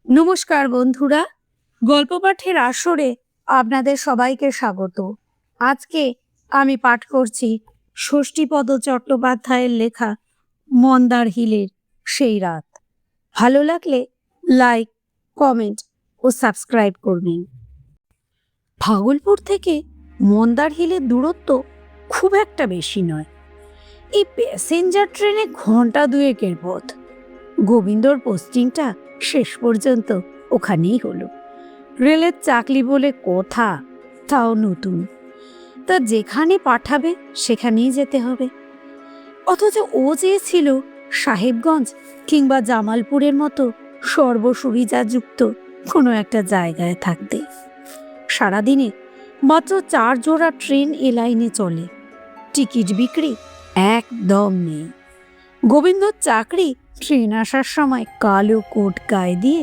নমস্কার বন্ধুরা, গল্প পাঠের আসরে আপনাদের সবাইকে স্বাগত। আজকে আমি পাঠ করছি ষষ্ঠীপদ চট্টোপাধ্যায়ের লেখা মন্দার হিলের সেই রাত। ভালো লাগলে লাইক, কমেন্ট ও সাবস্ক্রাইব করবেন। ভাগলপুর থেকে মন্দার হিলের দূরত্ব খুব একটা বেশি নয়। এই প্যাসেঞ্জার ট্রেনে ঘন্টা দুয়েকের পথ। গোবিন্দর পোস্টিংটা শেষ পর্যন্ত ওখানেই হলো। রেলের চাকরি বলে কথা, তাও নতুন। তা যেখানে পাঠাবে সেখানেই যেতে হবে। অথচ ও চেয়েছিল সাহেবগঞ্জ কিংবা জামালপুরের মতো সর্বসুবিধাযুক্ত কোনো একটা জায়গায় থাকতে। সারাদিনে মাত্র 4 জোড়া ট্রেন এ লাইনে চলে। টিকিট বিক্রি একদম নেই। গোবিন্দর চাকরি ট্রেন আসার সময় কালো কোট গায়ে দিয়ে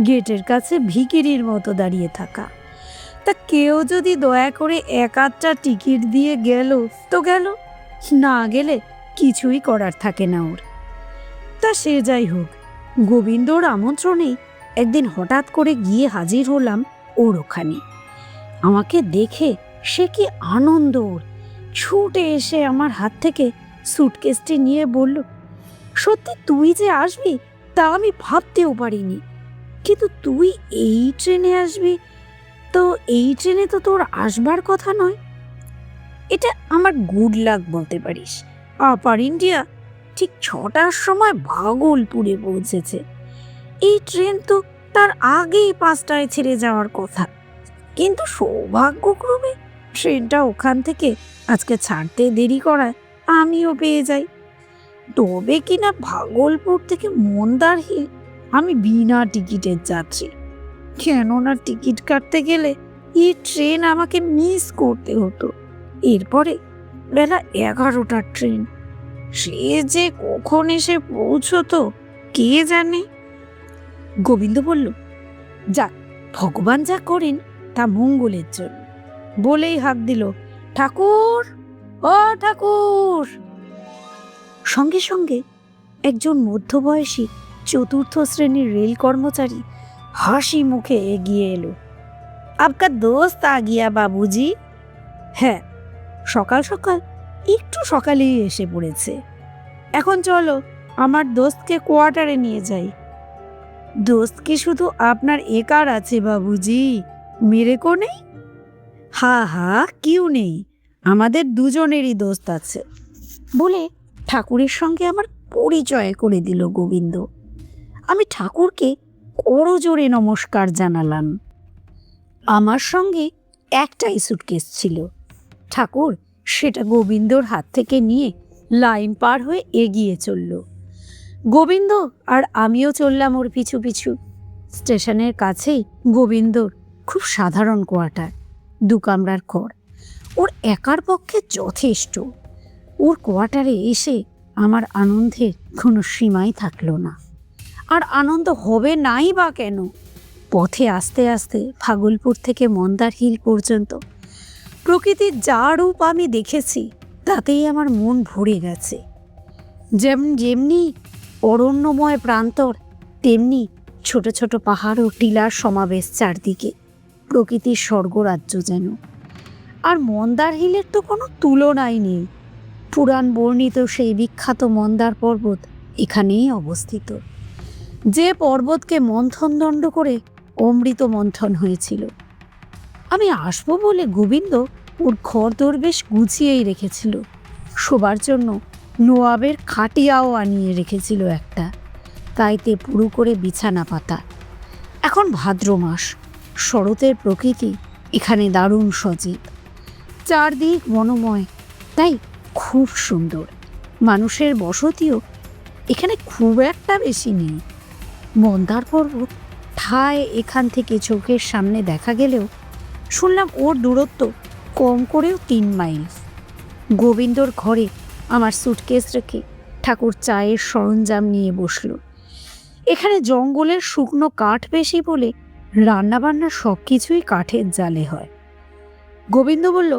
গেটের কাছে ভিখিরির মতো দাঁড়িয়ে থাকা। তা কেউ যদি দয়া করে 1-8টা টিকিট দিয়ে গেল তো গেল, না গেলে কিছুই করার থাকে না ওর। তা সে যাই হোক, গোবিন্দর আমন্ত্রণে একদিন হঠাৎ করে গিয়ে হাজির হলাম ওর ওখানে। আমাকে দেখে সে কি আনন্দ ওর! ছুটে এসে আমার হাত থেকে সুটকেসটি নিয়ে বলল, সত্যি তুই যে আসবি তা আমি ভাবতেও পারিনি। কিন্তু তুই এই ট্রেনে আসবি? তো এই ট্রেনে তো তোর আসবার কথা নয়। এটা আমার গুড লাক বলতে পারিস। আপার ইন্ডিয়া ঠিক 6টার সময় ভাগলপুরে পৌঁছেছে। এই ট্রেন তো তার আগেই 5টায় ছেড়ে যাওয়ার কথা, কিন্তু সৌভাগ্যক্রমে ট্রেনটা ওখান থেকে আজকে ছাড়তে দেরি করায় আমিও পেয়ে যাই। তবে কিনা ভাগলপুর থেকে মন্দার হিল আমি বিনা টিকিটের যাত্রী। কেননা টিকিট কাটতে গেলে এই ট্রেন আমাকে মিস করতে হতো। এরপরে বেলা 11টার ট্রেন, সে যে কখন এসে পৌঁছতো কে জানে। গোবিন্দ বলল, যাক, ভগবান যা করেন তা মঙ্গলের জন্য। বলেই হাঁক দিল, ঠাকুর, ও ঠাকুর। সঙ্গে সঙ্গে একজন মধ্যবয়সী 4র্থ শ্রেণীর রেল কর্মচারী হাসি মুখে এগিয়ে এলো। আপকা দোস্ত আ গিয়া বাবুজি। হ্যাঁ, সকাল সকাল একটু সকালেই এসে পড়েছে। এখন চলো আমার দোস্তকে কোয়ার্টারে নিয়ে যাই। দোস্ত কি শুধু আপনার একার আছে বাবুজি? মেরে কো নেই? হা হা, কিউ নেই, আমাদের দুজনেরই দোস্ত আছে। বলে ঠাকুরের সঙ্গে আমার পরিচয় করে দিল গোবিন্দ। আমি ঠাকুরকে করজোড়ে নমস্কার জানালাম। আমার সঙ্গে একটাই সুটকেস ছিল। ঠাকুর সেটা গোবিন্দর হাত থেকে নিয়ে লাইন পার হয়ে এগিয়ে চলল। গোবিন্দ আর আমিও চললাম ওর পিছু পিছু। স্টেশনের কাছেই গোবিন্দর খুব সাধারণ কোয়ার্টার, 2 কামরার ঘর। ওর একার পক্ষে যথেষ্ট। ওর কোয়ার্টারে এসে আমার আনন্দের কোনো সীমাই থাকলো না। আর আনন্দ হবে নাই বা কেন? পথে আস্তে আস্তে ভাগলপুর থেকে মন্দার হিল পর্যন্ত প্রকৃতির যা রূপ আমি দেখেছি তাতেই আমার মন ভরে গেছে। যেমনি অরণ্যময় প্রান্তর, তেমনি ছোট ছোট পাহাড় ও টিলার সমাবেশ চারদিকে। প্রকৃতির স্বর্গরাজ্য যেন। আর মন্দার হিলের তো কোনো তুলনাই নেই। পুরাণ বর্ণিত সেই বিখ্যাত মন্দার পর্বত এখানেই অবস্থিত, যে পর্বতকে মন্থনদণ্ড করে অমৃত মন্থন হয়েছিল। আমি আসবো বলে গোবিন্দ ওর ঘর দরবেশ গুছিয়েই রেখেছিল। শোবার জন্য নোয়াবের খাটিয়াও আনিয়ে রেখেছিল একটা, তাইতে পুরো করে বিছানা পাতা। এখন ভাদ্র মাস, শরতের প্রকৃতি এখানে দারুণ সজীব। চারদিক বনময়, তাই খুব সুন্দর। মানুষের বসতিও এখানে খুব একটা বেশি নেই। মন্দার পর্বত ঠায় এখান থেকে চোখের সামনে দেখা গেলেও শুনলাম ওর দূরত্ব কম করেও 3 মাইল। গোবিন্দর ঘরে আমার সুটকেস রেখে ঠাকুর চায়ের সরঞ্জাম নিয়ে বসল। এখানে জঙ্গলের শুকনো কাঠ বেশি বলে রান্নাবান্না সব কিছুই কাঠের জালে হয়। গোবিন্দ বলল,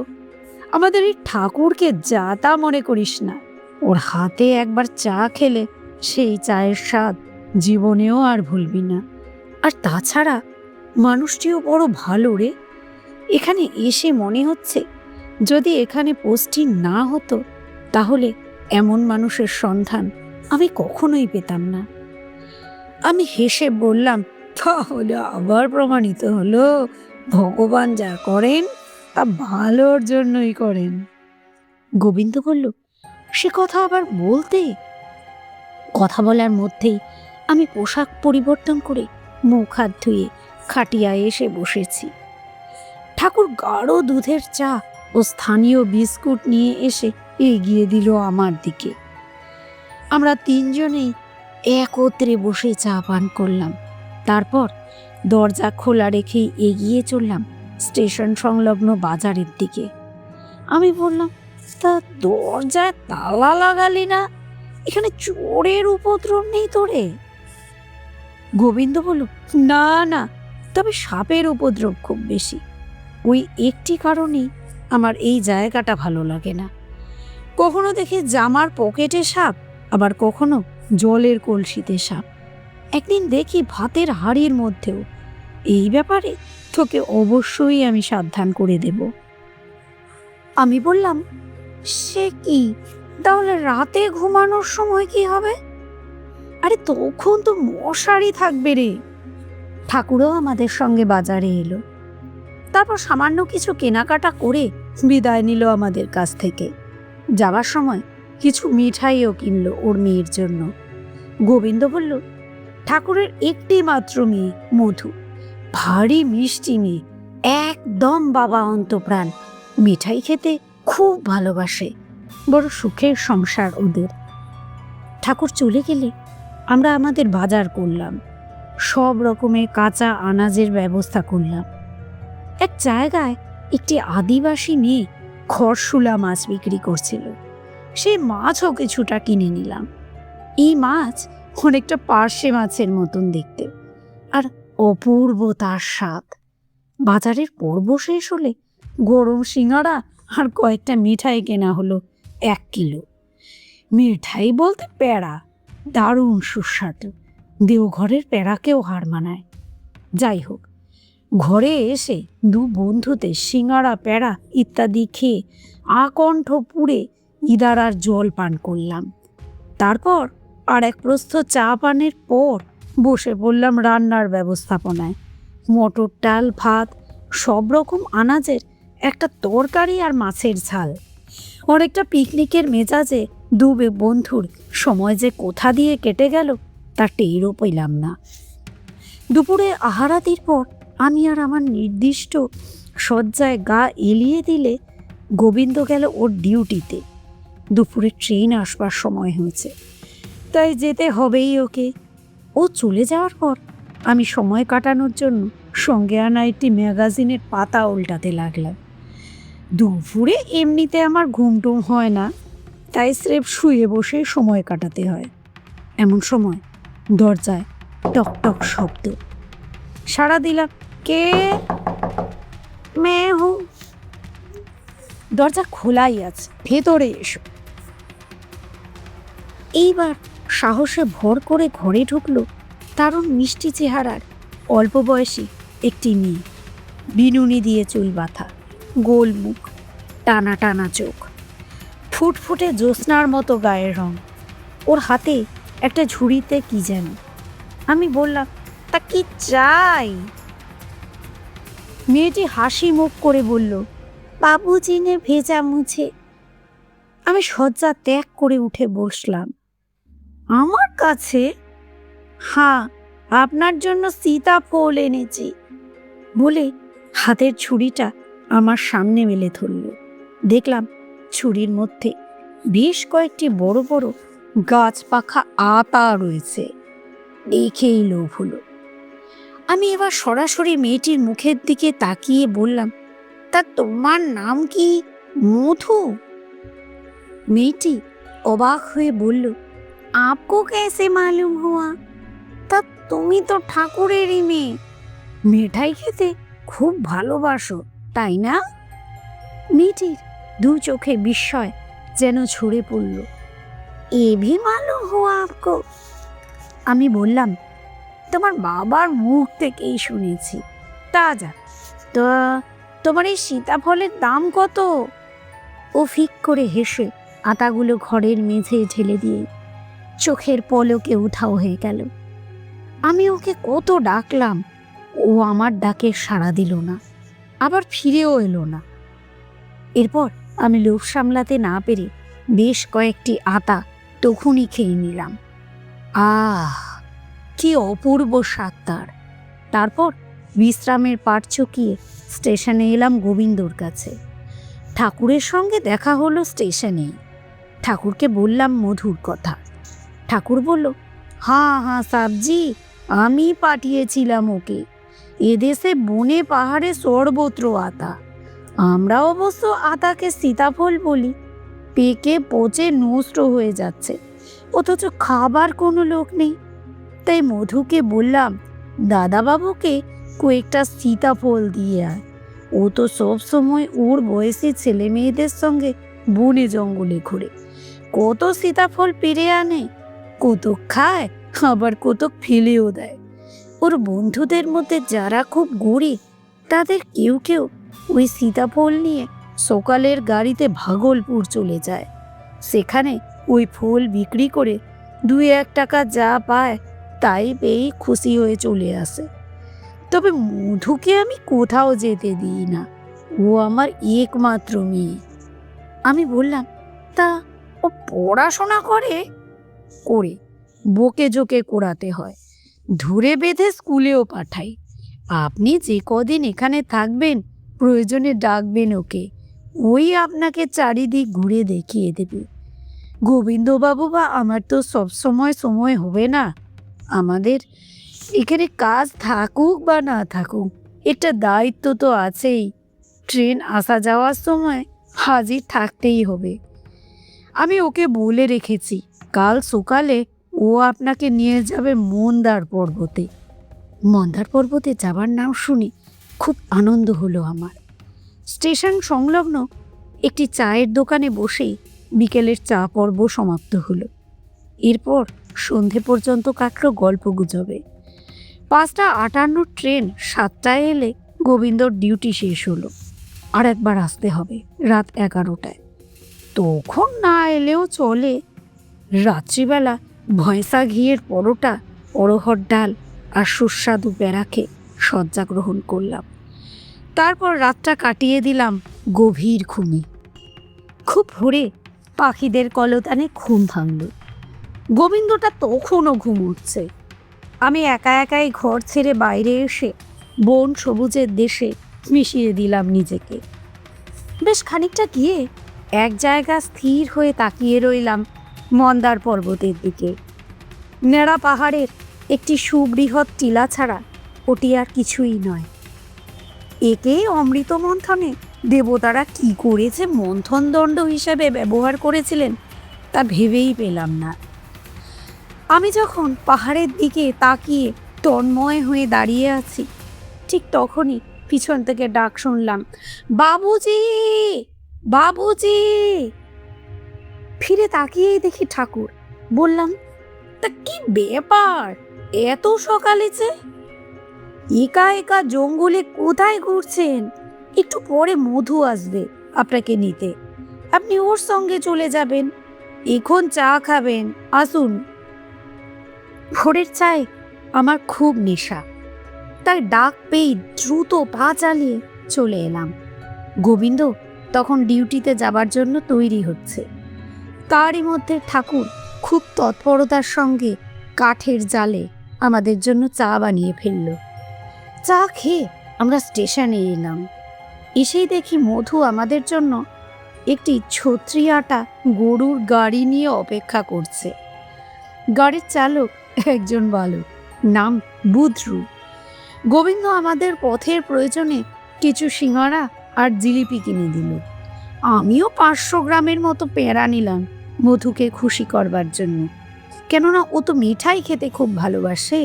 আমাদের এই ঠাকুরকে যা তা মনে করিস না। ওর হাতে একবার চা খেলে সেই চায়ের স্বাদ জীবনেও আর ভুলবি না। আর তাছাড়া মানুষটিও বড় ভালো রে। এখানে এসে মনে হচ্ছে যদি এখানে পোস্টিং না হতো তাহলে এমন মানুষের সন্ধান আমি কখনোই পেতাম না। আমি হেসে বললাম, তাহলে আবার প্রমাণিত হলো ভগবান যা করেন তা ভালোর জন্যই করেন। গোবিন্দ বলল, সে কথা আবার বলতে। কথা বলার মধ্যেই আমি পোশাক পরিবর্তন করে মুখ হাত ধুয়ে খাটিয়ায় এসে বসেছি। ঠাকুর গাঢ় দুধের চা ও স্থানীয় বিস্কুট নিয়ে এসে এগিয়ে দিল আমার দিকে। আমরা তিনজনেই একত্রে বসে চা পান করলাম। তারপর দরজা খোলা রেখেই এগিয়ে চললাম স্টেশন সংলগ্ন বাজারের দিকে। আমি বললাম, তা দরজায় তালা লাগালি না? এখানে চোরের উপদ্রব নেই তোরে? গোবিন্দ বলল, না না, তবে সাপের উপদ্রব খুব বেশি। ওই একটি কারণেই আমার এই জায়গাটা ভালো লাগে না। কখনো দেখি জামার পকেটে সাপ, আবার কখনো জলের কলসিতে সাপ, একদিন দেখি ভাতের হাঁড়ির মধ্যেও। এই ব্যাপারে তোকে অবশ্যই আমি সাবধান করে দেব। আমি বললাম, সে কি? তাহলে রাতে ঘুমানোর সময় কি হবে? আরে তখন তো মশারি থাকবে রে। ঠাকুরও আমাদের সঙ্গে বাজারে এলো। তারপর সামান্য কিছু কেনাকাটা করে বিদায় নিল আমাদের কাছ থেকে। যাবার সময় কিছু মিঠাইও কিনল ওর মেয়ের জন্য। গোবিন্দ বলল, ঠাকুরের একটি মাত্র মেয়ে মধু, ভারী মিষ্টি মেয়ে, একদম বাবা অন্তপ্রাণ। মিঠাই খেতে খুব ভালোবাসে, বড় সুখের সংসার ওদের। ঠাকুর চলে গেলে আমরা আমাদের বাজার করলাম, সব রকমের কাঁচা আনাজের ব্যবস্থা করলাম। এক জায়গায় একটি আদিবাসী মেয়ে খরশুলা মাছ বিক্রি করছিল। সেই মাছও কিছুটা কিনে নিলাম। এই মাছ অনেকটা পার্শে মাছের মতন দেখতে, আর অপূর্ব তার স্বাদ। বাজারের পর্ব শেষ হলে গরম সিঙাড়া আর কয়েকটা মিঠাই কেনা হলো 1 কিলো। মিঠাই বলতে প্যাড়া, দারুণ সুস্বাদু। দেওঘরের প্যাড়াকেও হার মানায়। যাই হোক, ঘরে এসে দু বন্ধুতে সিঙাড়া, প্যাড়া ইত্যাদি খেয়ে আকণ্ঠ পুড়ে ইদারার জল পান করলাম। তারপর আর এক প্রস্থ চা পানের পর বসে পড়লাম রান্নার ব্যবস্থাপনায়। মটর ডাল, ভাত, সব রকম আনাজের একটা তরকারি আর মাছের ঝাল। অনেকটা পিকনিকের মেজাজে দু বন্ধুর সময় যে কোথা দিয়ে কেটে গেল তা টেরও পেলাম না। দুপুরে আহারাতির পর আমি আর আমার নির্দিষ্ট শয্যায় গা এলিয়ে দিলে গোবিন্দ গেল ওর ডিউটিতে। দুপুরে ট্রেন আসবার সময় হয়েছে, তাই যেতে হবেই ওকে। ও চলে যাওয়ার পর আমি সময় কাটানোর জন্য সঙ্গে আনা একটি ম্যাগাজিনের পাতা উল্টাতে লাগলাম। দুপুরে এমনিতে আমার ঘুমটুম হয় না, তাই স্রেফ শুয়ে বসে সময় কাটাতে হয়। এমন সময় দরজায় টক টক শব্দ। সাড়া দিলাম, কে? মে হু। দরজা খোলাই আছে, ভেতরে এসো। এইবার সাহসে ভর করে ঘরে ঢুকলো দারুণ মিষ্টি চেহারার অল্প বয়সী একটি মেয়ে। বিনুনি দিয়ে চুল বাঁধা, গোল মুখ, টানা টানা চোখ, ফুটফুটে জ্যোৎস্নার মতো গায়ের রং। ওর হাতে একটা ঝুড়িতে কি যেন। আমি বললাম, তা কি চাই? মেয়েটি হাসি মুখ করে বলল, বাবুজিনে ভেজা মুছে। আমি শয্যা ত্যাগ করে উঠে বসলাম। আমার কাছে? হ্যাঁ, আপনার জন্য সীতাফল এনেছি বলে হাতের ছুরিটা আমার সামনে মেলে ধরল। দেখলাম ছুরির মধ্যে বেশ কয়েকটি বড় বড় গাছ পাখা আতা রয়েছে। দেখেই লোভ হলো। আমি এবার সরাসরি মেয়েটির মুখের দিকে তাকিয়ে বললাম, তা তোমার নাম কি মধু? মেয়েটি অবাক হয়ে বলল, আপকো कैसे मालूम हुआ? তা তুমি তো ঠাকুরেরই মেয়ে, মিঠাই খেতে খুব ভালোবাসো, তাই না? মেয়েটির দু চোখে বিস্ময় যেন ঝরে পড়ল। এ ভি মালুম হুয়া আপকো? আমি বললাম, তোমার বাবার মুখ থেকেই শুনেছি। তা যা, তো তোমার এই সীতাফলের দাম কত? ও ফিক করে হেসে আটাগুলো ঘরের মেঝে ঢেলে দিয়ে চোখের পলকে উধাও হয়ে গেল। আমি ওকে কত ডাকলাম, ও আমার ডাকে সাড়া দিল না, আবার ফিরেও এলো না। এরপর আমি লোভ সামলাতে না পেরে বেশ কয়েকটি আতা তখনই খেয়ে নিলাম। আহ, কি অপূর্ব স্বাদ তার! তারপর বিশ্রামের পাট চুকিয়ে স্টেশনে এলাম গোবিন্দর কাছে। ঠাকুরের সঙ্গে দেখা হলো স্টেশনেই। ঠাকুরকে বললাম মধুর কথা। ঠাকুর বলল, হ্যাঁ হ্যাঁ সাবজি, আমি পাঠিয়েছিলাম ওকে। এদেশে বনে পাহাড়ে সর্বত্র আতা। আমরা অবশ্য আতাকে সীতাফল বলি। পেকে পচে নষ্ট হয়ে যাচ্ছে, অথচ খাবার কোনো লোক নেই। তাই মধুকে বললাম, দাদাবাবুকে কয়েকটা সীতাফল দিয়ে আয়। ও তো সব সময় ওর বয়সী ছেলে মেয়েদের সঙ্গে বনে জঙ্গলে ঘুরে কত সীতাফল পেরে আনে, কতক খায়, আবার কতক ফেলেও দেয়। ওর বন্ধুদের মধ্যে যারা খুব গরিব, তাদের কেউ কেউ ওই সীতাফল নিয়ে সকালের গাড়িতে ভাগলপুর চলে যায়। সেখানে ওই ফল বিক্রি করে 2-1 টাকা যা পায় তাই পেয়েই খুশি হয়ে চলে আসে। তবে মধুকে আমি কোথাও যেতে দিই না, ও আমার একমাত্র মেয়ে। আমি বললাম, তা ও পড়াশোনা করে? করে বকে জোকে করাতে হয়, ধরে বেঁধে স্কুলেও পাঠাই। আপনি যে কদিন এখানে থাকবেন প্রয়োজনে ডাকবেন ওকে, ওই আপনাকে চারিদিক ঘুরে দেখিয়ে দেবে। গোবিন্দবাবু বা আমার তো সব সময় হবে না। আমাদের এখানে কাজ থাকুক বা না থাকুক, এটা দায়িত্ব তো আছেই। ট্রেন আসা যাওয়ার সময় হাজির থাকতেই হবে। আমি ওকে বলে রেখেছি, কাল সকালে ও আপনাকে নিয়ে যাবে মন্দার পর্বতে। মন্দার পর্বতে যাবার নাম শুনে খুব আনন্দ হলো আমার। স্টেশন সংলগ্ন একটি চায়ের দোকানে বসেই বিকেলের চা পর্ব সমাপ্ত হলো। এরপর সন্ধে পর্যন্ত কাটল গল্প গুজবে। 5:58 ট্রেন 7টায় এলে গোবিন্দর ডিউটি শেষ হলো। আর একবার আসতে হবে রাত 11টায়। তখন না এলেও চলে। রাত্রিবেলা ভয়সা ঘিয়ের পরোটা, অরহর ডাল আর সুস্বাদু প্যারাকে শয্যা গ্রহণ করলাম। তারপর রাতটা কাটিয়ে দিলাম গভীর ঘুমে। খুব ভোরে পাখিদের কলতানে ঘুম ভাঙল। গোবিন্দটা তখনও ঘুমোচ্ছে। আমি একা একাই ঘর ছেড়ে বাইরে এসে বন সবুজের দেশে মিশিয়ে দিলাম নিজেকে। বেশ খানিকটা গিয়ে এক জায়গা স্থির হয়ে তাকিয়ে রইলাম মন্দার পর্বতের দিকে। নেড়া পাহাড়ের একটি সুবৃহৎ টিলা ছাড়া ওটি আর কিছুই নয়। একে অমৃত মন্থনে দেবতারা কি করেছে মন্থন দণ্ড হিসেবে ব্যবহার করেছিলেন তা ভেবেই পেলাম না। আমি যখন পাহাড়ের দিকে তাকিয়ে তন্ময় হয়ে দাঁড়িয়ে আছি, ঠিক তখনই পিছন থেকে ডাক শুনলাম, বাবুজি, বাবুজি। ফিরে তাকিয়েই দেখি ঠাকুর। বললাম, তা কি ব্যাপার এত সকালে যে? একা একা জঙ্গলে কোথায় ঘুরছেন? একটু পরে মধু আসবে আপনাকে নিতে, আপনি ওর সঙ্গে চলে যাবেন। এখন চা খাবেন, আসুন। ভোরের চায়ে আমার খুব নেশা, তাই ডাক পেয়ে দ্রুত পা চালিয়ে চলে এলাম। গোবিন্দ তখন ডিউটিতে যাবার জন্য তৈরি হচ্ছে। তারই মধ্যে ঠাকুর খুব তৎপরতার সঙ্গে কাঠের জালে আমাদের জন্য চা বানিয়ে ফেলল। চা খেয়ে আমরা স্টেশনে এলাম। এসেই দেখি মধু আমাদের জন্য একটি ছত্রি আটা গরুর গাড়ি নিয়ে অপেক্ষা করছে। গাড়ির চালক একজন বালক, নাম বুদ্রু। গোবিন্দ আমাদের পথের প্রয়োজনে কিছু সিঙাড়া আর জিলিপি কিনে দিল। আমিও 500 গ্রামের মতো পেঁড়া নিলাম মধুকে খুশি করবার জন্য, কেননা ও তো মিঠাই খেতে খুব ভালোবাসে।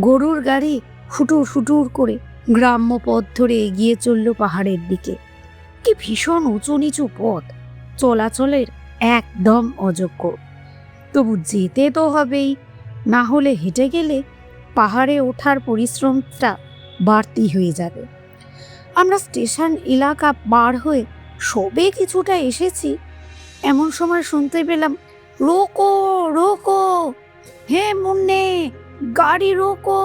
গরুর গাড়ি ফুটুর ফুটুর করে গ্রাম্য পথ ধরে এগিয়ে চলল পাহাড়ের দিকে। কি ভীষণ উঁচু নিচু পথ, চলাচলের একদম অযোগ্য। তবু যেতে তো হবেই, না হলে হেঁটে গেলে পাহাড়ে ওঠার পরিশ্রমটা বাড়তি হয়ে যাবে। আমরা স্টেশন এলাকা পার হয়ে সবে কিছুটা এসেছি, এমন সময় শুনতে পেলাম, রোকো রোকো, হে মুন্নে, গাড়ি রোকো,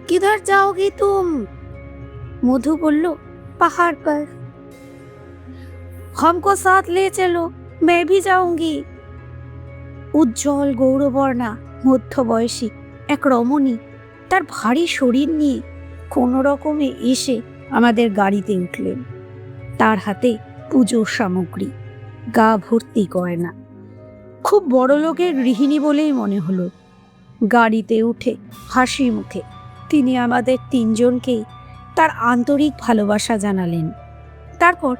কিধর যাওগি তুম? মধু বলল, পাহাড় पर। हमको साथ ले चलो, मैं भी जाऊंगी। উজ্জ্বল গৌরবর্ণা মধ্যবয়সী এক রমণী তার ভারী শরীর নিয়ে কোনো রকমে এসে আমাদের গাড়িতে উঠলেন। তার হাতে পুজোর সামগ্রী, গা ভর্তি গয়না। খুব বড় লোকের গৃহিণী বলেই মনে হলো। গাড়িতে উঠে হাসি মুখে তিনি আমাদের তিনজনকেই তার আন্তরিক ভালোবাসা জানালেন। তারপর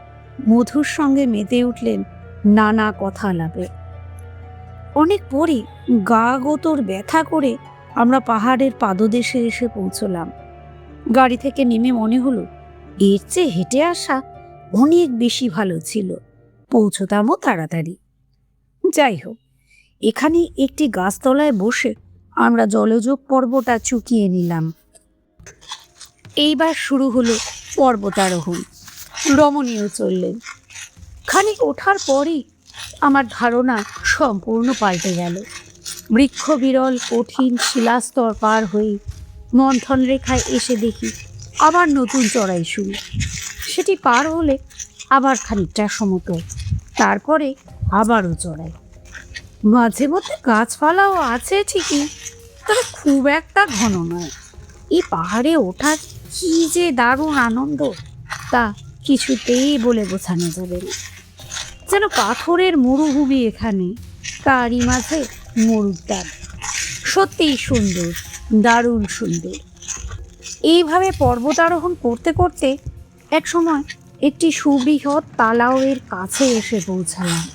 মধুর সঙ্গে মেতে উঠলেন নানা কথা আলাপে। অনেক পরে গা গোতর ব্যথা করে আমরা পাহাড়ের পাদদেশে এসে পৌঁছলাম। গাড়ি থেকে নেমে মনে হলো এর চেয়ে হেঁটে আসা অনেক বেশি ভালো ছিল, পৌঁছতামও তাড়াতাড়ি। যাই হোক, এখানে একটি গাছতলায় বসে আমরা জলযোগ পর্বটা চুকিয়ে নিলাম। এইবার শুরু হলো পর্বতারোহণ। রমণীও চললেন। খানিক ওঠার পরই আমার ধারণা সম্পূর্ণ পাল্টে গেল। বৃক্ষ বিরল কঠিন শিলাস্তর পার হয়ে মন্থন রেখায় এসে দেখি আবার নতুন চড়াই শুরু। সেটি পার হলে আবার খানিকটা সমতল, তারপরে আবারও চড়াই। মাঝে মধ্যে গাছপালাও আছে ঠিকই, তবে খুব একটা ঘন নয়। এই পাহাড়ে ওঠার কি যে দারুণ আনন্দ, তা কিছুতেই বলে বোঝানো যাবে না। যেন পাথরের মরুভূমি এখানে, তারই মাঝে মরুর ডাল। সত্যিই সুন্দর, দারুণ সুন্দর। এইভাবে পর্বতারোহণ করতে করতে এক সময় একটি সুবৃহৎ তালাওয়ের কাছে এসে পৌঁছালাম।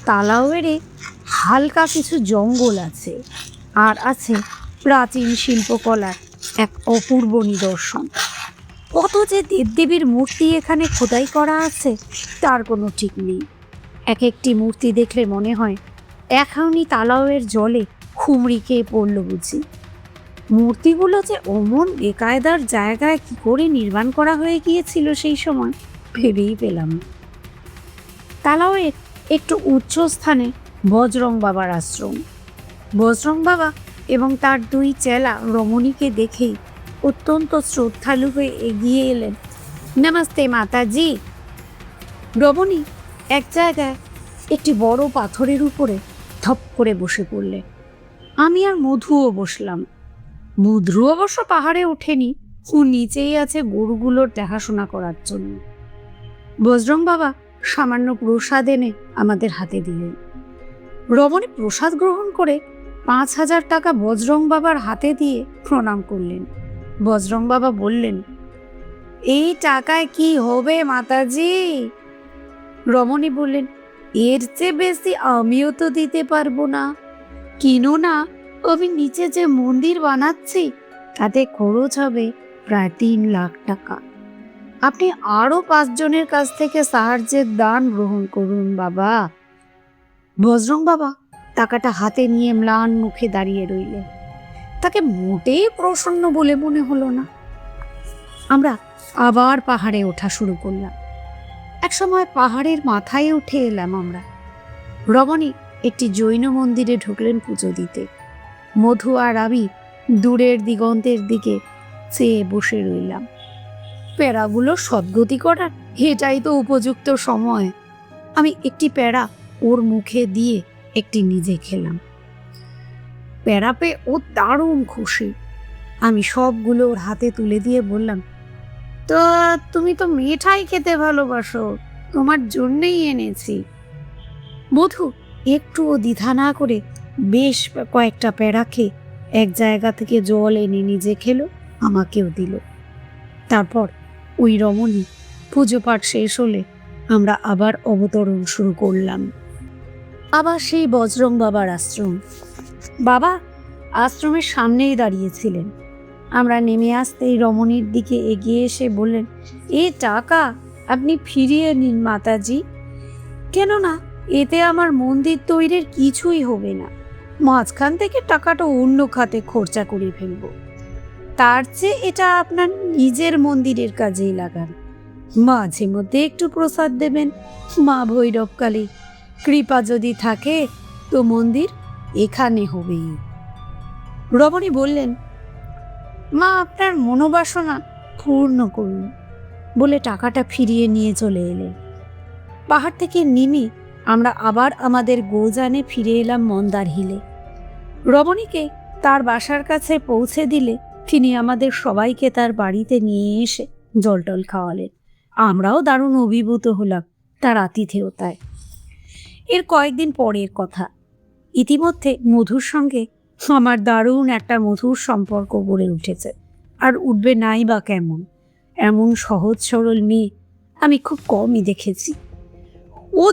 তালাওয়েরে হালকা কিছু জঙ্গল আছে, আর আছে প্রাচীন শিল্পকলার এক অপূর্ব নিদর্শন। কত যে দেবদেবীর মূর্তি এখানে খোদাই করা আছে তার কোনো ঠিক নেই। এক একটি মূর্তি দেখলে মনে হয় এখনই তালাওয়ের জলে খুমড়ি খেয়ে পড়ল বুঝি। মূর্তিগুলো যে অমন বেকায়দার জায়গায় কি করে নির্মাণ করা হয়ে গিয়েছিল সেই সময় ভেবেই পেলাম না। তালাওয়ের একটু উচ্চ স্থানে বজরং বাবার আশ্রম। বজরং বাবা এবং তার দুই চেলা রমণীকে দেখেই অত্যন্ত শ্রদ্ধালু হয়ে এগিয়ে এলেন। নমস্তে মাতাজি। রমণী এক জায়গায় একটি বড় পাথরের উপরে ধপ করে বসে পড়লেন। আমি আর মধুও বসলাম। মধু অবশ্য পাহাড়ে ওঠেনি, ও নিচেই আছে গরুগুলোর দেখাশোনা করার জন্য। বজরং বাবা সামান্য প্রসাদ এনে আমাদের হাতে দিলেন। রমণী প্রসাদ গ্রহণ করে 5,000 টাকা বজরং বাবার হাতে দিয়ে প্রণাম করলেন। বজরং বাবা বললেন, এই টাকায় কি হবে মাতাজি? রমণী বললেন, এর চেয়ে বেশি আমিও তো দিতে পারবো না, কেননা আমি নিচে যে মন্দির বানাচ্ছি তাতে খরচ হবে প্রায় 3 লাখ টাকা। আপনি আরো 5 জনের কাছ থেকে সাহায্যের দান গ্রহণ করুন বাবা। বজরং বাবা টাকাটা হাতে নিয়ে ম্লান মুখে দাঁড়িয়ে রইলেন। তাকে মোটেই প্রসন্ন বলে মনে হলো না। আমরা আবার পাহাড়ে ওঠা শুরু করলাম। একসময় পাহাড়ের মাথায় উঠে এলাম আমরা। রমণী একটি জৈন মন্দিরে ঢুকলেন পুজো দিতে। মধু আর আমি দূরের দিগন্তের দিকে চেয়ে বসে রইলাম। প্যারাগুলো সদ্গতি করার এটাই তো উপযুক্ত সময়। আমি একটি প্যারা ওর মুখে দিয়ে একটি নিজে খেলাম। প্যারা পেয়ে ও দারুণ খুশি। আমি সবগুলো ওর হাতে তুলে দিয়ে বললাম, তো তুমি তো মিঠাই খেতে ভালোবাসো, তোমার জন্যেই এনেছি। মধু একটুও দ্বিধা না করে বেশ কয়েকটা প্যারা খেয়ে এক জায়গা থেকে জল এনে নিজে খেলো, আমাকেও দিল। তারপর ওই রমণী পুজো পাঠ শেষ হলে আমরা আবার অবতরণ শুরু করলাম। আবার সেই বজরং বাবার আশ্রম। বাবা আশ্রমের সামনেই দাঁড়িয়েছিলেন। আমরা নেমে আসতেই রমণীর দিকে এগিয়ে এসে বললেন, এ টাকা আপনি ফিরিয়ে নিন মাতাজি, কেননা এতে আমার মন্দির তৈরির কিছুই হবে না। মাঝখান থেকে টাকাটা অন্য খাতে খরচা করে ফেলবো। তার চেয়ে এটা আপনার নিজের মন্দিরের কাজেই লাগান। মাঝে মধ্যে একটু প্রসাদ দেবেন। মা ভৈরবকালী কৃপা যদি থাকে তো মন্দির এখানে হবেই। রমণী বললেন, মা আপনার মনোবাসনা পূর্ণ করুন বলে টাকাটা ফিরিয়ে নিয়ে চলে এলেন। পাহাড় থেকে নেমে আমরা আবার আমাদের গোজানে ফিরে এলাম মন্দার হিলে। রমণীকে তার বাসার কাছে পৌঁছে দিলে তিনি আমাদের সবাইকে তার বাড়িতে নিয়ে এসে জলটল খাওয়ালেন। আমরাও দারুণ অভিভূত হলাম তার আতিথেয়তায়। এর কয়েকদিন পরের কথা। ইতিমধ্যে মধুর সঙ্গে আমার দারুণ একটা মধুর সম্পর্ক গড়ে উঠেছে। আর উঠবে নাই বা কেমন? এমন সহজ সরল মেয়ে আমি খুব কমই দেখেছি। ও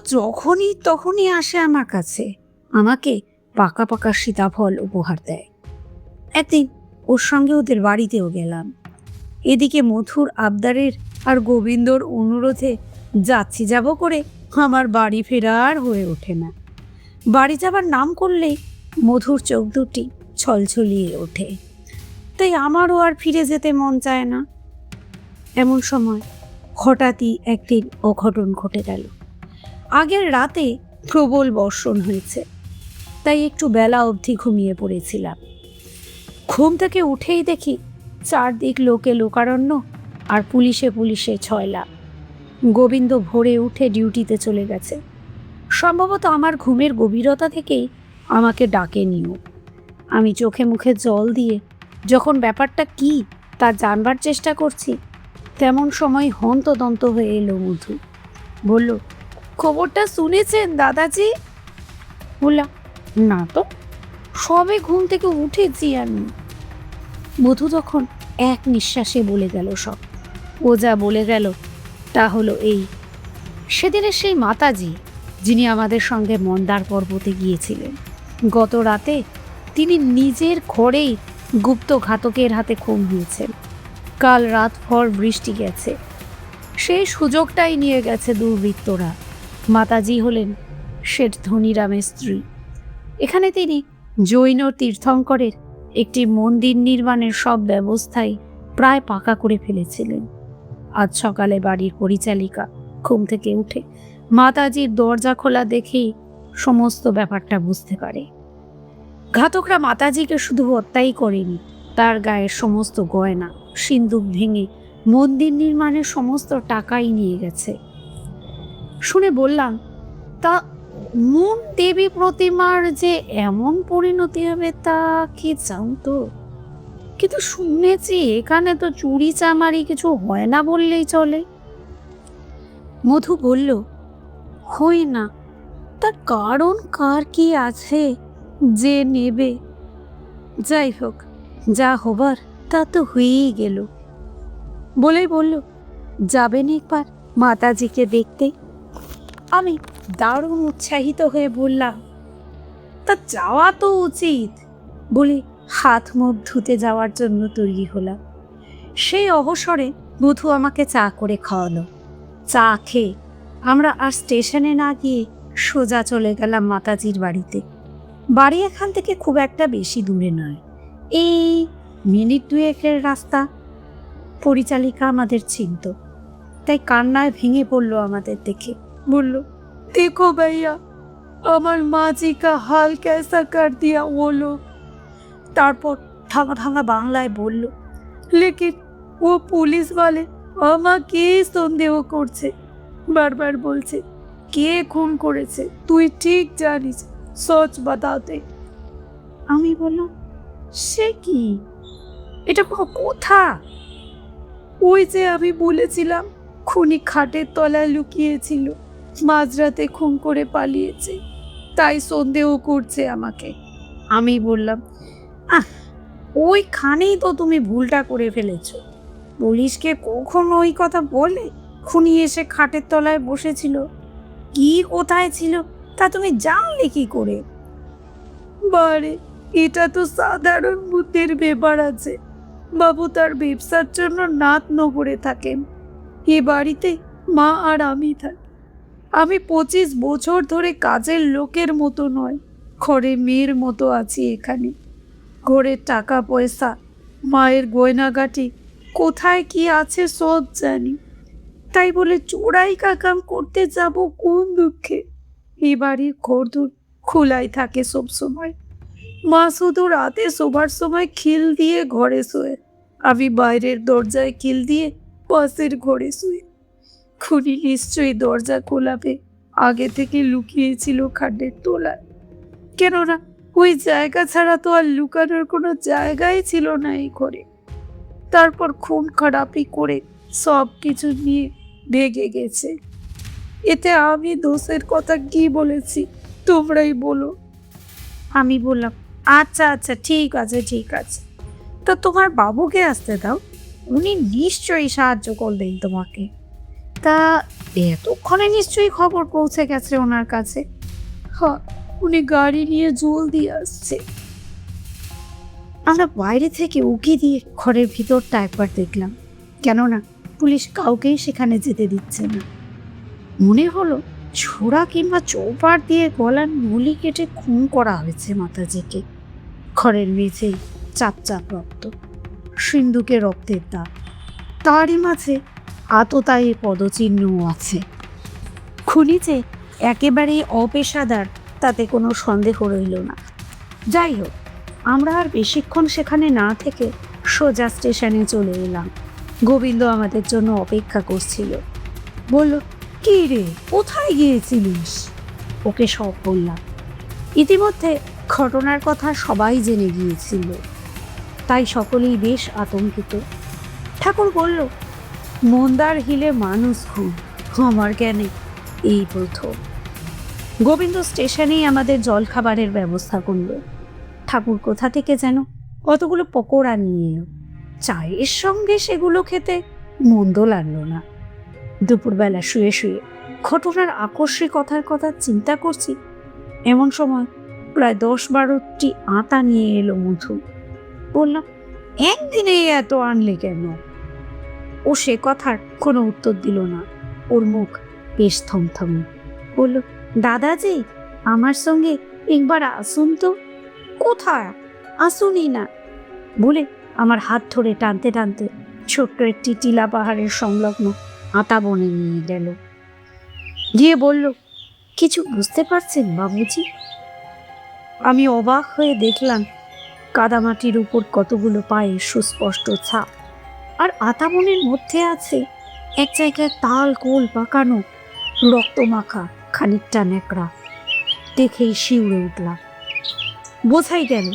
তখনই আসে আমার কাছে, আমাকে পাকা পাকা সীতাফল উপহার দেয়। একদিন ওর সঙ্গে ওদের বাড়িতেও গেলাম। এদিকে মধুর আবদারের আর গোবিন্দর অনুরোধে যাব করে আমার বাড়ি ফেরার হয়ে ওঠে না। বাড়ি যাবার নাম করলেই মধুর চোখ দুটি ছলছলিয়ে ওঠে, তাই আমারও আর ফিরে যেতে মন চায় না। এমন সময় হঠাৎই একদিন অঘটন ঘটে গেল। আগের রাতে প্রবল বর্ষণ হয়েছে, তাই একটু বেলা অবধি ঘুমিয়ে পড়েছিলাম। ঘুম থেকে উঠেই দেখি চারদিক লোকে লোকারণ্য আর পুলিশে ছয়লা। গোবিন্দ ভোরে উঠে ডিউটিতে চলে গেছে। সম্ভবত আমার ঘুমের গভীরতা থেকেই আমাকে ডাকেনিও। আমি চোখে মুখে জল দিয়ে যখন ব্যাপারটা কি তা জানবার চেষ্টা করছি, তেমন সময় হন্তদন্ত হয়ে এলো মধু। বলল, খবরটা শুনেছেন দাদাজি? বললাম, না তো, সবে ঘুম থেকে উঠেছি আমি। মধু তখন এক নিঃশ্বাসে বলে গেল সব। ও যা বলে গেল তা হলো এই, সেদিনের সেই মাতাজি যিনি আমাদের সঙ্গে মন্দার পর্বতে গিয়েছিলেন, গত রাতে তিনি নিজের ঘরেই গুপ্ত ঘাতকের হাতে খুন হয়েছেন। কাল রাত ভর বৃষ্টি গেছে, সেই সুযোগটাই নিয়ে গেছে দুর্বৃত্তরা। মাতাজি হলেন শেঠ ধনীরামের স্ত্রী। এখানে তিনি জৈন তীর্থঙ্করের একটি মন্দির নির্মাণের সব ব্যবস্থাই প্রায় পাকা করে ফেলেছিলেন। আজ সকালে বাড়ির পরিচালিকা ঘুম থেকে উঠে মাতাজির দরজা খোলা দেখেই সমস্ত ব্যাপারটা বুঝতে পারে। ঘাতকরা মাতাজিকে শুধু হত্যাই করেনি, তার গায়ের সমস্ত গয়না সিন্দুক ভেঙে মন্দির নির্মাণের সমস্ত টাকাই নিয়ে গেছে। শুনে বললাম, তা মূল দেবী প্রতিমার যে এমন পরিণতি হবে তা কি জানতো? কিন্তু শুনেছি এখানে তো চুরি চামারি কিছু হয় না বললেই চলে। মধু বলল, হয় না, তার কারণ কার কি আছে যে নেবে? যাই হোক, যা হবার তা তো হয়েই গেল। বলেই বলল, যাবেন একবার মাতাজিকে দেখতে? আমি দারুণ উৎসাহিত হয়ে বললাম, তা যাওয়া তো উচিত। বলে হাত মুখ ধুতে যাওয়ার জন্য তৈরি হলাম। সেই অবসরে মধু আমাকে চা করে খাওয়ালো। চা খেয়ে আমরা আর স্টেশনে না গিয়ে সোজা চলে গেলাম মাতাজির বাড়িতে। বাড়ি এখান থেকে খুব একটা বেশি দূরে নয়, এই মিনিট দুয়েকের রাস্তা। পরিচালিকা আমাদের চিনত, তাই কান্নায় ভেঙে পড়লো আমাদের দেখে। বলল, দেখো ভাইয়া, আমার মাঝি কা হাল कैसा कर दिया वो लोग। তারপর ভাঙা ভাঙা বাংলায় বলল, লেকিন ও পুলিশ वाले আমাকে সন্দেহ করছে, বারবার বলছে কে খুন করেছে তুই ঠিক জানিস, সচ বাতাতে। আমি বললাম, সে কি, এটা কোনো কথা? ওই যে আমি বলেছিলাম খুনি খাটের তলায় লুকিয়েছিল, মাঝরাতে খুন করে পালিয়েছে, তাই সন্দেহ করছে আমাকে। আমি বললাম, ওইখানেই তো তুমি ভুলটা করে ফেলেছ। পুলিশকে কখনো ওই কথা বলে খুনি এসে খাটের তলায় বসেছিল? কি কোথায় ছিল তা তুমি জানলে কি করে? বারে, এটা তো সাধারণ বুদ্ধির ব্যাপার আছে। বাবু তার ব্যবসার জন্য নাথনগরে থাকেন, এ বাড়িতে মা আর আমি থাকি। আমি 25 বছর ধরে কাজের লোকের মতো নয়, ঘরে মেয়ের মতো আছি এখানে। ঘরের টাকা পয়সা, মায়ের গয়নাগাটি, কোথায় কি আছে সব জানি। তাই বলে চোরাই কাকাম করতে যাব কোন দুঃখে? এ বাড়ির ঘরদোর খোলাই থাকে সব সময়। মা শুধু রাতে শোবার সময় খিল দিয়ে ঘরে শোয়, আমি বাইরের দরজায় খিল দিয়ে পাশের ঘরে শুই। খুনি নিশ্চয়ই দরজা খোলাবে আগে থেকে লুকিয়েছিল খাটের তলায়, কেননা ওই জায়গা ছাড়া তো আর লুকানোর কোনো জায়গাই ছিল না এই ঘরে। তারপর খুন খারাপি করে সব কিছু নিয়ে ভেগে গেছে। এতে আমি দোষের কথা কি বলেছি তোমরাই বলো। আমি বললাম, আচ্ছা আচ্ছা, ঠিক আছে ঠিক আছে, তা তোমার বাবুকে আসতে দাও, উনি নিশ্চয়ই সাহায্য করবেন তোমাকে। তা এতক্ষণে নিশ্চয়ই খবর পৌঁছে গেছে ওনার কাছে। হ্যাঁ, উনি গাড়ি নিয়ে জলদি আসছে। আমরা বাইরে থেকে উকি দিয়ে ঘরের ভিতরটা একবার দেখলাম, কেননা পুলিশ কাউকেই সেখানে যেতে দিচ্ছে না। মনে হলো ছোড়া কিংবা চৌপাট দিয়ে গলার নলি কেটে খুন করা হয়েছে মাতাজিকে। ঘরের মেঝেই চাপ চাপ রক্ত, সিন্ধুকে রক্তের দাগ, তারই মাঝে আততায়ী পদচিহ্নও আছে। খুনি যে একেবারেই অপেশাদার তাতে কোনো সন্দেহ রইল না। যাই হোক, আমরা আর বেশিক্ষণ সেখানে না থেকে সোজা স্টেশনে চলে এলাম। গোবিন্দ আমাদের জন্য অপেক্ষা করছিল। বলল, কি রে, কোথায় গিয়েছিলিস? ওকে সব বললাম। ইতিমধ্যে ঘটনার কথা সবাই জেনে গিয়েছিল, তাই সকলেই বেশ আতঙ্কিত। ঠাকুর বলল, মন্দার হিলে মানুষ খুন আমার জ্ঞানে এই প্রথম। গোবিন্দ স্টেশনেই আমাদের জলখাবারের ব্যবস্থা করল। ঠাকুর কোথা থেকে যেন কতগুলো পকোড়া নিয়ে এলো। চায়ের সঙ্গে সেগুলো খেতে মন্দ লাগলো না। দুপুরবেলা শুয়ে শুয়ে ঘটনার আকস্মিকতার কথা চিন্তা করছি, এমন সময় প্রায় 10-12টি আতা নিয়ে এলো মধু। বললাম, একদিনে এত আনলে কেন? ও সে কথার কোনো উত্তর দিল না। ওর মুখ বেশ থমথমে। বলল, দাদাজি, আমার সঙ্গে একবার আসুন তো। কোথায়? আসুনই না বলে আমার হাত ধরে টানতে টানতে ছোট্ট একটি টিলা পাহাড়ের সংলগ্ন আতা বনে নিয়ে গেল। গিয়ে বলল, কিছু বুঝতে পারছেন বাবুজি? আমি অবাক হয়ে দেখলাম কাদামাটির উপর কতগুলো পায়ের সুস্পষ্ট ছাপ, আর আতা বনের মধ্যে আছে এক জায়গায় তাল কোল পাকানো রক্তমাখা খানিকটা ন্যাকড়া। দেখেই শিউরে উঠলাম। বোঝাই গেল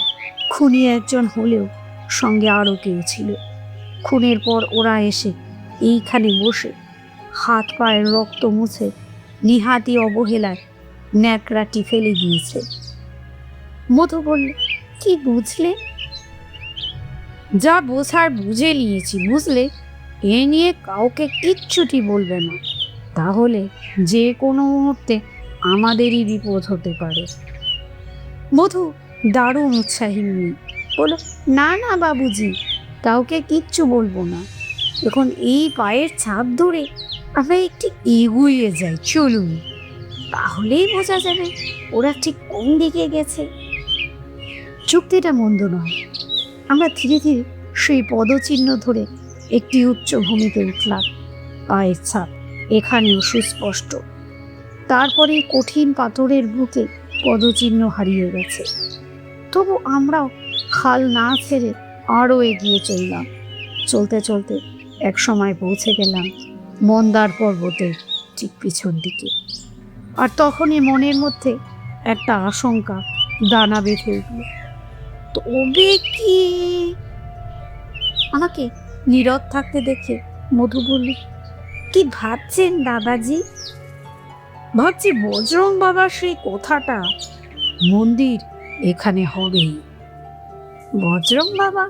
খুনি একজন হলেও সঙ্গে আরও কেউ ছিল। খুনের পর ওরা এসে এইখানে বসে হাত পায়ের রক্ত মুছে নিহাতি অবহেলায় ন্যাকড়াটি ফেলে দিয়েছে। মধু বলল, কি বুঝলে? যা বোঝার বুঝে নিয়েছি, বুঝলে? এ নিয়ে কাউকে কিচ্ছুটি বলবে না, তাহলে যে কোনো মুহূর্তে আমাদেরই বিপদ হতে পারে। মধু দারুণ উৎসাহী মেয়ে, বলো, না না বাবুজি, কাউকে কিচ্ছু বলবো না। এখন এই পায়ের ছাপ ধরে আমরা একটু এগিয়ে যাই, চলুন, তাহলেই বোঝা যাবে ওরা ঠিক কোন দিকে গেছে। চুক্তিটা মন্দ নয়। আমরা ধীরে ধীরে সেই পদচিহ্ন ধরে একটি উচ্চ ভূমিতে উঠলাম। পায়ের ছাপ এখানেও সুস্পষ্ট। তারপরে কঠিন পাথরের বুকে পদচিহ্ন হারিয়ে গেছে। তবু আমরাও হাল না ছেড়ে আরও এগিয়ে চললাম। চলতে চলতে এক সময় পৌঁছে গেলাম মন্দার পর্বতের ঠিক পিছন দিকে। আর তখনই মনের মধ্যে একটা আশঙ্কা দানা বেঁধে উঠল। তবে কি? আমাকে নীরব থাকতে দেখে মধু বলল, কি ভাবছেন দাদাজি? ভাবছি বজরং বাবার সেই কথাটা, মন্দির এখানে হবেই। বজরং বাবা?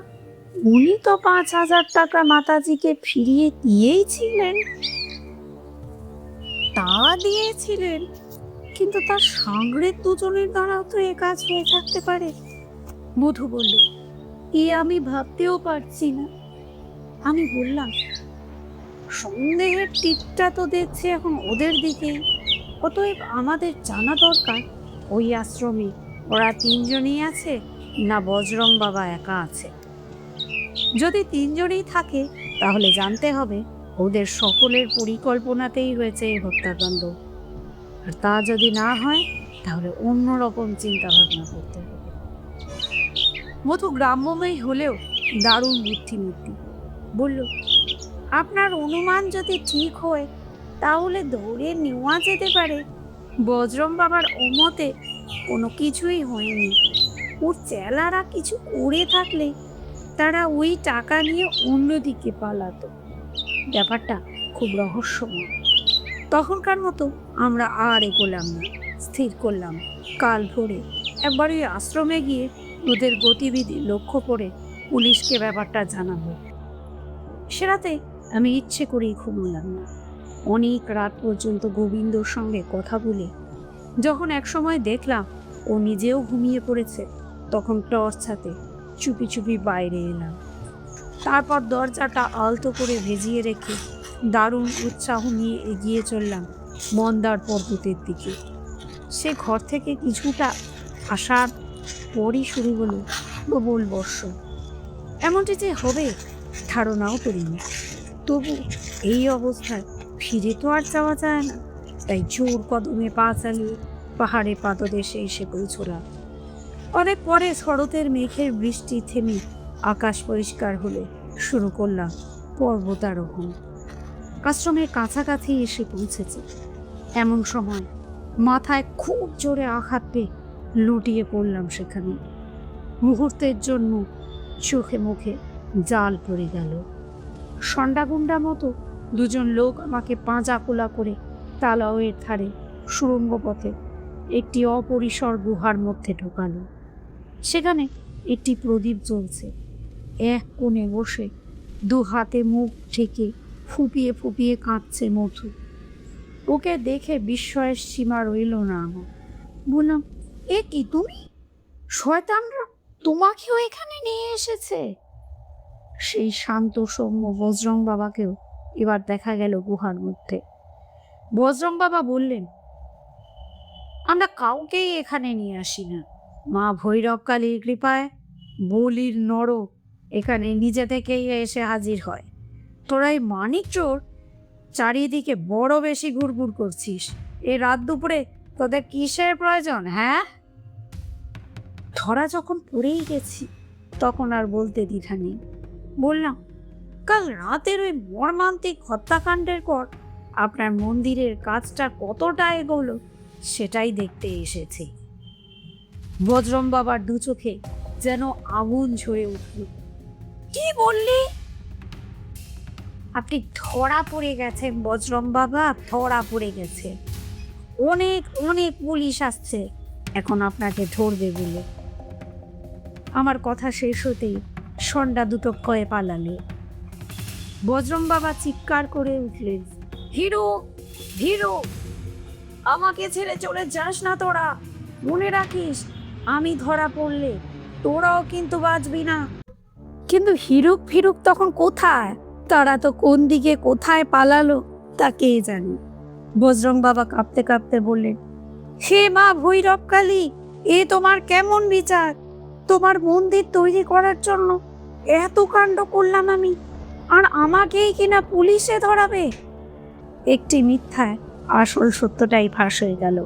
উনি তো 5,000 টাকা মাতাজিকে ফিরিয়ে দিয়েছিলেন। তা দিয়েছিলেন, কিন্তু তার সাংরের দুজনের দ্বারাও তো এ কাজ হয়ে থাকতে পারে। মধু বলল, এ আমি ভাবতেও পারছি না। আমি বললাম, সন্দেহের তীরটা তো দেখছে এখন ওদের দিকে, অতএব আমাদের জানা দরকার ওই আশ্রমে ওরা তিনজনই আছে না বজরং বাবা একা আছে? যদি তিনজনই থাকে তাহলে জানতে হবে ওদের সকলের পরিকল্পনাতেই হয়েছে এই হত্যাকাণ্ড। আর তা যদি না হয় তাহলে অন্যরকম চিন্তা ভাবনা করতে হবে। মধু গ্রাম্যময় হলেও দারুণ বুদ্ধিমূর্তি। বলল, আপনার অনুমান যদি ঠিক হয় তাহলে ধরে নেওয়া যেতে পারে বজরং বাবার অমতে কোনো কিছুই হয়নি। ওর চেলারা কিছু করে থাকলে তারা ওই টাকা নিয়ে অন্যদিকে পালাতো। ব্যাপারটা খুব রহস্যময়। তখনকার মতো আমরা আর এগোলাম না। স্থির করলাম কাল ভোরে একবার ওই আশ্রমে গিয়ে ওদের গতিবিধি লক্ষ্য করে পুলিশকে ব্যাপারটা জানাবো। সে রাতে আমি ইচ্ছে করেই ঘুমোলাম না। অনেক রাত পর্যন্ত গোবিন্দর সঙ্গে কথা বলে যখন একসময় দেখলাম ও নিজেও ঘুমিয়ে পড়েছে, তখন টর্চ হাতে চুপি চুপি বাইরে এলাম। তারপর দরজাটা আলতো করে ভেজিয়ে রেখে দারুণ উৎসাহ নিয়ে এগিয়ে চললাম মন্দার পর্বতের দিকে। সে ঘর থেকে কিছুটা আসার পরই শুরু হলো প্রবল বর্ষণ। এমনটি যে হবে ধারণাও করিনি। তবু এই অবস্থায় ফিরে তো আর যাওয়া যায় না, তাই জোর কদমে পা চালিয়ে পাহাড়ে পাদদেশে এসে পৌঁছলাম। অনেক পরে শরতের মেঘের বৃষ্টি থেমে আকাশ পরিষ্কার হলে শুরু করলাম পর্বতারোহণ। আশ্রমের কাছাকাছি এসে পৌঁছেছে। এমন সময় মাথায় খুব জোরে আঘাত পেয়ে লুটিয়ে পড়লাম সেখানে। মুহূর্তের জন্য চোখে মুখে জাল পড়ে গেল। সন্ডাগুন্ডা মতো দুজন লোক আমাকে পাঁজা কোলা করে তালাওয়ের ধারে সুড়ঙ্গ পথে একটি অপরিসর গুহার মধ্যে ঢোকালো। সেখানে একটি প্রদীপ জ্বলছে। এক কোণে বসে দু হাতে মুখ ঢেকে ফুপিয়ে ফুপিয়ে কাঁদছে মধু। ওকে দেখে বিস্ময়ের সীমা রইল না আমার। বললাম, এ কি তুমি? শয়তানরা তোমাকেও এখানে নিয়ে এসেছে? সেই শান্ত সৌম্য বজরং বাবাকেও এবার দেখা গেল গুহার মধ্যে। বজরং বাবা বললেন, আমরা কাউকেই এখানে নিয়ে আসি না। মা ভৈরব কালীর কৃপায় বলির নর এখানে নিজে থেকেই এসে হাজির হয়। তোরাই মানিক চোর চারিদিকে বড় বেশি ঘুরঘুর করছিস। এ রাত দুপুরে তোদের কিসের প্রয়োজন? হ্যাঁ, ধরা যখন পড়েই গেছি তখন আর বলতে দ্বিধা নেই। বললাম, কাল রাতের ওই মর্মান্তিক হত্যাকাণ্ডের পর আপনার মন্দিরের কাজটা কতটা এগোলো সেটাই দেখতে এসেছি। বজরং বাবার দু চোখে যেন আগুন ঝরে উঠল। কি বললি? আপনি ধরা পড়ে গেছেন বজরং বাবা, ধরা পড়ে গেছে। অনেক অনেক পুলিশ আসছে এখন আপনাকে ধরবে বলে। আমার কথা শেষ হতেই সন্ডা দুটো কয়ে পালালে। বজরং বাবা চিৎকার করে উঠলেন, হিরো হিরো, আমাকে ছেড়ে চলে যাস না তোরা। মনে রাখিস, আমি ধরা পড়লে তোরাও কিন্তু বাঁচবি না। কিন্তু হিরুক ফিরুক তখন কোথায়? তারা তো কোন দিকে কোথায় পালালো তা কে জানে। বজরং বাবা কাঁপতে কাঁপতে বললেন, হে মা ভৈরব কালী, এ তোমার কেমন বিচার? তোমার মন্দির তৈরি করার জন্য এত কাণ্ড করলাম আমি, আর আমাকেই কিনা পুলিশে ধরাবে? একটি মিথ্যায় আসল সত্যটাই ফাঁস হয়ে গেল।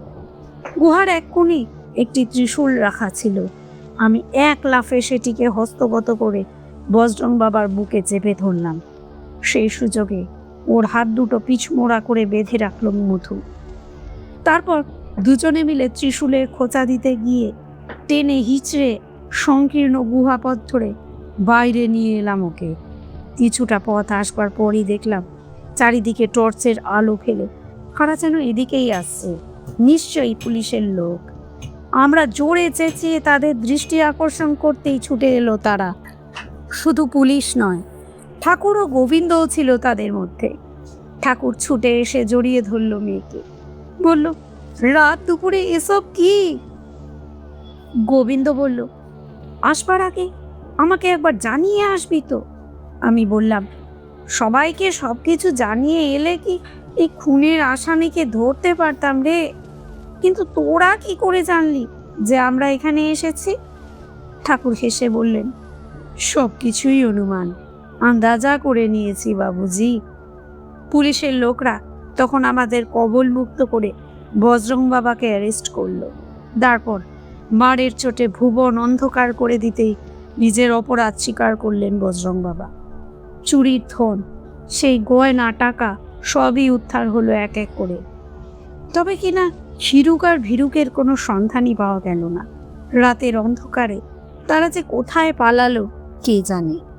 গুহার এক কোণে একটি ত্রিশূল রাখা ছিল। আমি এক লাফে সেটিকে হস্তগত করে বজরং বাবার বুকে চেপে ধরলাম। সেই সুযোগে ওর হাত দুটো পিছমোড়া করে বেঁধে রাখল মধু। তারপর দুজনে মিলে ত্রিশূলের খোঁচা দিতে গিয়ে টেনে হিচড়ে সংকীর্ণ গুহাপথ ধরে বাইরে নিয়ে এলাম ওকে। কিছুটা পথ আসবার পরই দেখলাম চারিদিকে টর্চের আলো ফেলে কারা যেন এদিকেই আসছে। নিশ্চয়ই পুলিশের লোক। আমরা জোরে চেঁচিয়ে তাদের দৃষ্টি আকর্ষণ করতেই ছুটে এলো তারা। শুধু পুলিশ নয়, ঠাকুর ও গোবিন্দও ছিল তাদের মধ্যে। ঠাকুর ছুটে এসে জড়িয়ে ধরল মেয়েকে, বলল, রাত দুপুরে এসব কি? গোবিন্দ বলল, আসবার আগে আমাকে একবার জানিয়ে আসবি তো। আমি বললাম, সবাইকে সবকিছু জানিয়ে এলে কি এই খুনের আসামিকে ধরতে পারতাম রে। কিন্তু তোরা কি করে জানলি যে আমরা এখানে এসেছি? ঠাকুর হেসে বললেন, সব কিছুই অনুমান, আন্দাজা করে নিয়েছি বাবুজি। পুলিশের লোকরা তখন আমাদের কবল মুক্ত করে বজরং বাবাকে অ্যারেস্ট করলো। তারপর মারের চোটে ভুবন অন্ধকার করে দিতেই নিজের অপরাধ স্বীকার করলেন বজরং বাবা। চুরির ধন, সেই গয়না, টাকা সবই উদ্ধার হলো এক এক করে। তবে কিনা হিরুক আর ভিরুকের কোনো সন্ধানই পাওয়া গেল না। রাতের অন্ধকারে তারা যে কোথায় পালালো কে জানে।